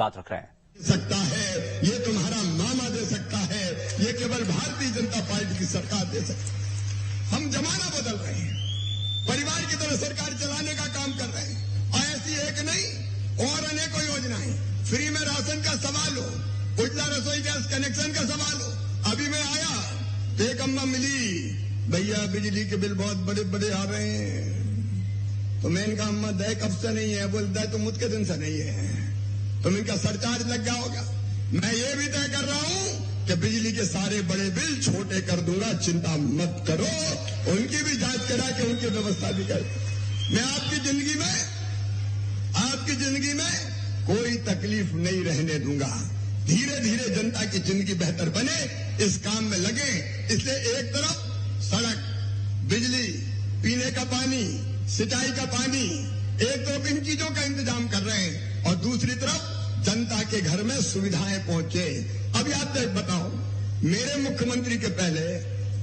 बात रख रहे हैं। सकता है ये तुम्हारा मामा दे सकता है, ये केवल भारतीय जनता पार्टी की सरकार दे सकती है। हम जमाना बदल रहे हैं, परिवार की तरह सरकार चलाने का काम कर रहे हैं। और ऐसी एक नहीं और अनेकों योजनाएं, फ्री में राशन का सवाल हो, उज्ज्वला रसोई गैस कनेक्शन का सवाल हो। अभी मैं आया तो एक अम्मा मिली, भैया बिजली के बिल बहुत बड़े बड़े आ रहे हैं। तो मैं इनका अम्मा दे कब से नहीं है, बोलता है तो मुझ के दिन से नहीं है, तो इनका सरचार्ज लग गया होगा। मैं ये भी तय कर रहा हूं कि बिजली के सारे बड़े बिल छोटे कर दूंगा, चिंता मत करो। उनकी भी जांच करा के उनकी व्यवस्था भी कर। मैं आपकी जिंदगी में कोई तकलीफ नहीं रहने दूंगा। धीरे धीरे जनता की जिंदगी बेहतर बने, इस काम में लगे। इसलिए एक तरफ सड़क, बिजली, पीने का पानी, सिंचाई का पानी, एक तरफ इन चीजों का इंतजाम कर रहे हैं और दूसरी तरफ जनता के घर में सुविधाएं पहुंचे। अभी आप बताओ, मेरे मुख्यमंत्री के पहले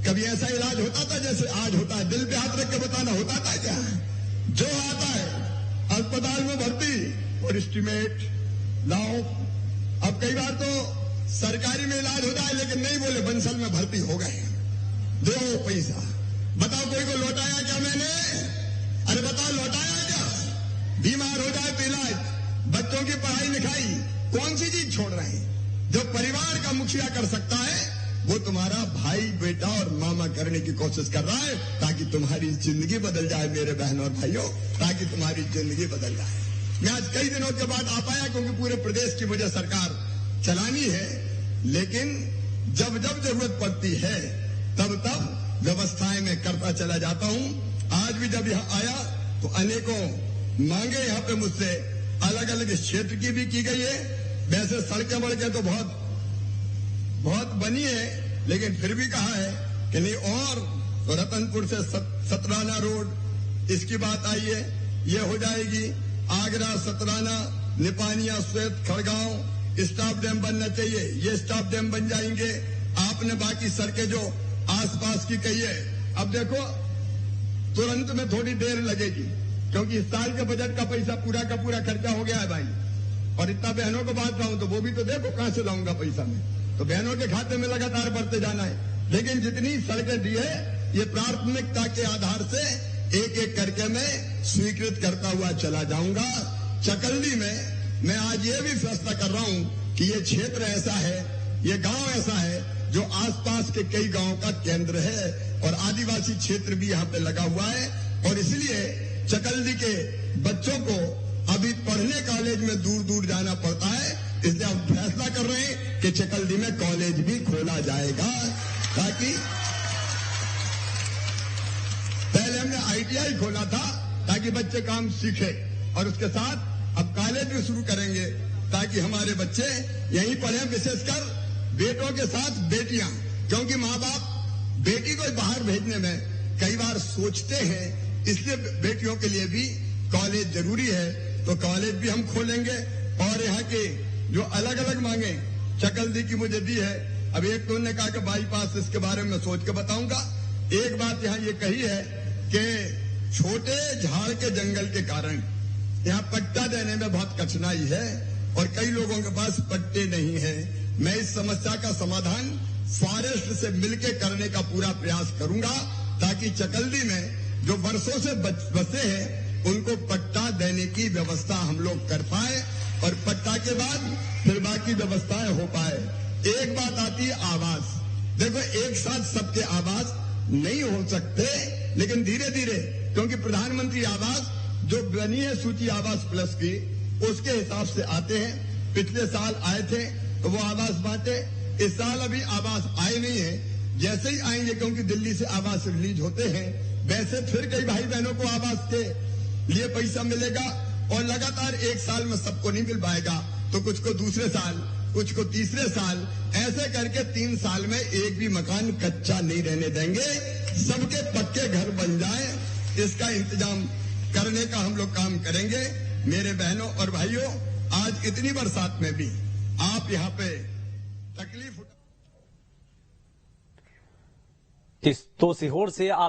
कभी ऐसा इलाज होता था जैसे आज होता है? दिल पे हाथ रख के बताना, होता था क्या? जो आता है अस्पताल में भर्ती और एस्टीमेट लाओ। अब कई बार तो सरकारी में इलाज होता है लेकिन नहीं, बोले बंसल में भर्ती हो गए, दो पैसा। बताओ कोई को लौटाया क्या मैंने? अरे बताओ लौटाया क्या? बीमार हो जाए तो इलाज, बच्चों की पढ़ाई लिखाई, कौन सी चीज छोड़ रहे हैं? जो परिवार का मुखिया कर सकता है वो तुम्हारा भाई, बेटा और मामा करने की कोशिश कर रहा है, ताकि तुम्हारी जिंदगी बदल जाए मेरे बहनों और भाइयों, ताकि तुम्हारी जिंदगी बदल जाए। मैं आज कई दिनों के बाद आ पाया क्योंकि पूरे प्रदेश की मुझे सरकार चलानी है, लेकिन जब जब जरूरत पड़ती है तब तब व्यवस्थाएं मैं करता चला जाता हूं। आज भी जब यहां आया तो अनेकों मांगे यहां पे मुझसे अलग अलग क्षेत्र की भी की गई है। वैसे सड़कें बढ़के तो बहुत बनी है, लेकिन फिर भी कहा है कि नहीं, और तो रतनपुर से सतराना रोड, इसकी बात आई है, ये हो जाएगी। आगरा, सतराना, निपानिया, श्वेत, खड़गांव स्टाफ डैम बनना चाहिए, ये स्टाफ डैम बन जाएंगे। आपने बाकी सड़कें जो आसपास की कही है, अब देखो तुरंत में थोड़ी देर लगेगी क्योंकि इस साल के बजट का पैसा पूरा का पूरा खर्चा हो गया है भाई, और इतना बहनों को बांट रहा हूं तो वो भी तो देखो कहां से लाऊंगा पैसा मैं, तो बहनों के खाते में लगातार बढ़ते जाना है। लेकिन जितनी सड़कें दी है ये प्राथमिकता के आधार से एक एक करके मैं स्वीकृत करता हुआ चला जाऊंगा। चकल्दी में मैं आज ये भी फैसला कर रहा हूं कि ये क्षेत्र ऐसा है, ये गांव ऐसा है जो आसपास के कई गांवों का केंद्र है और आदिवासी क्षेत्र भी यहां पे लगा हुआ है, और इसलिए चकल्दी के बच्चों को अभी पढ़ने कॉलेज में दूर दूर जाना पड़ता है। इसलिए हम फैसला कर रहे हैं कि चकल्दी में कॉलेज भी खोला जाएगा, ताकि पहले हमने ITI खोला था ताकि बच्चे काम सीखे, और उसके साथ अब कॉलेज भी शुरू करेंगे ताकि हमारे बच्चे यहीं पढ़े, विशेषकर बेटों के साथ बेटियां, क्योंकि माँ बाप बेटी को बाहर भेजने में कई बार सोचते हैं, इसलिए बेटियों के लिए भी कॉलेज जरूरी है। तो कॉलेज भी हम खोलेंगे। और यहाँ के जो अलग अलग मांगे चकल्दी की मुझे दी है, अब एक तो उन्होंने कहा कि बाईपास, इसके बारे में सोच के बताऊंगा। एक बात यहाँ ये कही है कि छोटे झाड़ के जंगल के कारण यहाँ पट्टा देने में बहुत कठिनाई है और कई लोगों के पास पट्टे नहीं है। मैं इस समस्या का समाधान फॉरेस्ट से मिलकर करने का पूरा प्रयास करूंगा, ताकि चकल्दी में जो वर्षों से बसे हैं उनको पट्टा देने की व्यवस्था हम लोग कर पाए, और पट्टा के बाद फिर बाकी व्यवस्थाएं हो पाए। एक बात आती है आवास। देखो एक साथ सबके आवास नहीं हो सकते, लेकिन धीरे धीरे, क्योंकि प्रधानमंत्री आवास जो बनी है सूची आवास प्लस की, उसके हिसाब से आते हैं। पिछले साल आए थे तो वो आवास बांटे, इस साल अभी आवास आए नहीं है, जैसे ही आएंगे क्योंकि दिल्ली से आवास रिलीज होते हैं, वैसे फिर कई भाई बहनों को आवास के लिए पैसा मिलेगा, और लगातार एक साल में सबको नहीं मिल पाएगा, तो कुछ को दूसरे साल, कुछ को तीसरे साल, ऐसे करके 3 साल में एक भी मकान कच्चा नहीं रहने देंगे, सबके पक्के घर बन जाए, इसका इंतजाम करने का हम लोग काम करेंगे। मेरे बहनों और भाइयों, आज इतनी बरसात में भी आप यहाँ पे तकलीफ तो सीहोर से आप